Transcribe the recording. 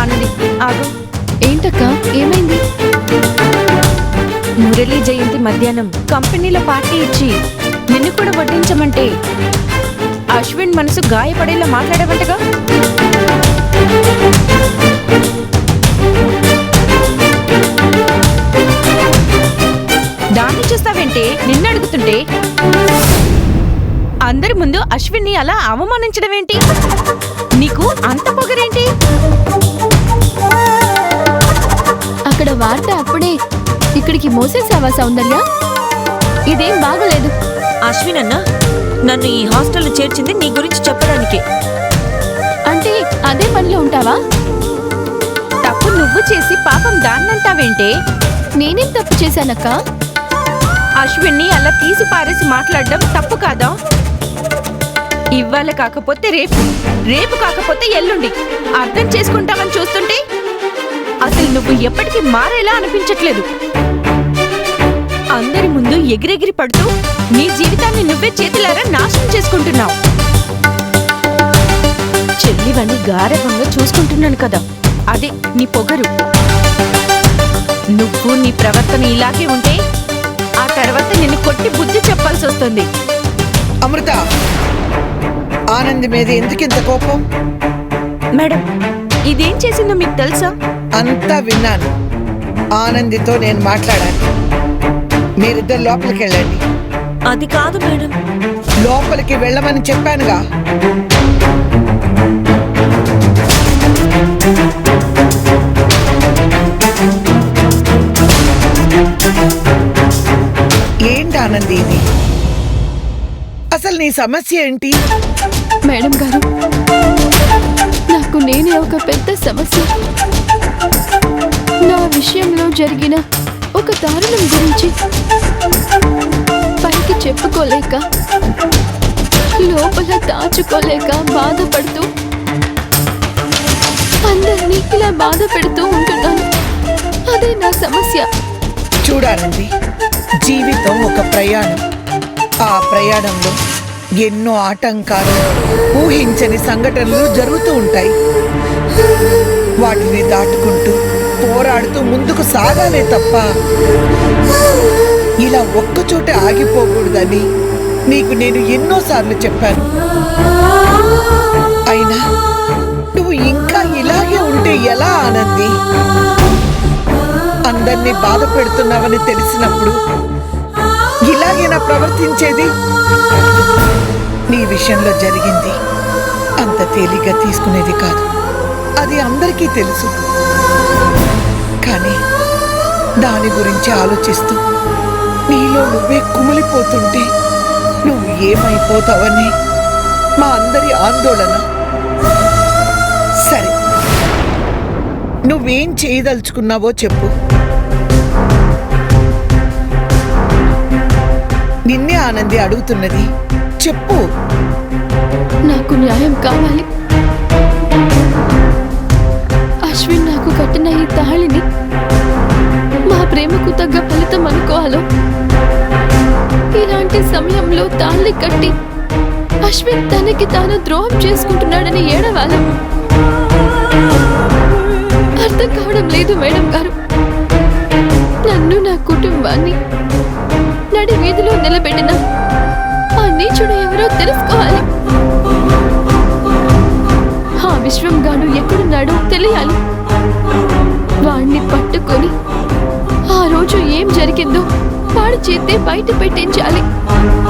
ఆనంది, ఆగు. ఏంటక్క, ఏమైంది? మురళీ జయంతి మధ్యాహ్నం కంపెనీలో పార్టీ ఇచ్చి నిన్ను కూడా వడ్డించమంటే అశ్విన్ మనసు గాయపడేలా మాట్లాడేవంటగా. దాన్ని చూస్తావేంటే, నిన్ను అడుగుతుంటే అందరి ముందు అశ్విన్ని అలా అవమానించడం ఏంటి? నీకు అంత పొగరేంటి? అక్కడ వార్త అప్పుడే ఇక్కడికి మోసేసావా సౌందర్య? ఇదేం బాగలేదు. అశ్విన్ అన్న నన్ను ఈ హాస్టల్లో చేర్చింది నీ గురించి చెప్పడానికి. అంటే అదే పనిలో ఉంటావా? తప్పు నువ్వు చేసి పాపం దాన్నంటావేంటే? నేనేం తప్పు చేశానక్క? అశ్విన్ని అలా తీసి పారేసి మాట్లాడడం తప్పు కాదా? ఇవాళ కాకపోతే రేపు, రేపు కాకపోతే ఎల్లుండి అర్థం చేసుకుంటామని చూస్తుంటే అసలు నువ్వు ఎప్పటికీ మారేలా అనిపించట్లేదు. అందరి ముందు ఎగిరెగిరి పడుతూ నీ జీవితాన్ని నువ్వే చేతులారా నాశనం చేసుకుంటున్నావు. చెల్లివని గారవంగా చూసుకుంటున్నాను కదా, అదే నీ పొగరు. నువ్వు నీ ప్రవర్తన ఇలాగే ఉంటే ఆ తర్వాత నిన్ను కొట్టి బుద్ధి చెప్పాల్సి వస్తుంది. అమృత, ఆనంద్ మీద ఎందుకింత కోపం? మేడం, ఇదేం చేసిందో మీకు తెలుసా? అంతా విన్నాను. ఆనందితో నేను మాట్లాడాను. మీరిద్దరు లోపలికి వెళ్ళండి. అది కాదు మేడం. లోపలికి వెళ్ళమని చెప్పానుగా. ఏంటి ఆనంది ఇది? అసలు నీ సమస్య ఏంటి? మేడం గారు, నాకు నేనే ఒక పెద్ద సమస్య. నా విషయంలో జరిగిన ఒక దారుణం గురించి పైకి చెప్పుకోలేక, లోపల దాచుకోలేక బాధపడుతూ అందరినీ ఇలా బాధ పెడుతూ ఉంటున్నాను. అదే నా సమస్య. చూడాలండి, జీవితం ఒక ప్రయాణం. ఆ ప్రయాణంలో ఎన్నో ఆటంకాలు, ఊహించని సంఘటనలు జరుగుతూ ఉంటాయి. వాటిని దాటుకుంటూ పోరాడుతూ ముందుకు సాగాలే తప్ప ఇలా ఒక్కచోటే ఆగిపోకూడదని నీకు నేను ఎన్నోసార్లు చెప్పాను. అయినా నువ్వు ఇంకా ఇలాగే ఉంటే ఎలా ఆనంది? అందరినీ బాధ పెడుతున్నావని తెలిసినప్పుడు ఇలాగేనా ప్రవర్తించేది? నీ విషయంలో జరిగింది అంత తేలిగ్గా తీసుకునేది కాదు, అది అందరికీ తెలుసు. కానీ దాని గురించి ఆలోచిస్తూ నీలో నువ్వే కుమిలిపోతుంటే నువ్వు ఏమైపోతావని మా అందరి ఆందోళన. సరే, నువ్వేం చేయదలుచుకున్నావో చెప్పు. నిన్నే ఆనంది అడుగుతున్నది, చెప్పు. నాకు న్యాయం కావాలి. అశ్విన్ నాకు కట్టిన ఈ తాళిని మా ప్రేమకు తగ్గ ఫలితం అనుకోవాలో, ఇలాంటి సమయంలో తాళి కట్టి అశ్విన్ తనకి తాను ద్రోహం చేసుకుంటున్నాడని ఏడవాలో అర్థం కావడం లేదు మేడం గారు. నన్ను, నా కుటుంబాన్ని నడి వీధిలో నిలబెట్టిన ఆ నీచుడు ఎవరో తెలుసుకోవాలి. ఆ విశ్వం గాడు ఎక్కడున్నాడో తెలియాలి. వాణ్ణి పట్టుకొని ఆ రోజు ఏం జరిగిందో వాడి చేతే బయట పెట్టించాలి.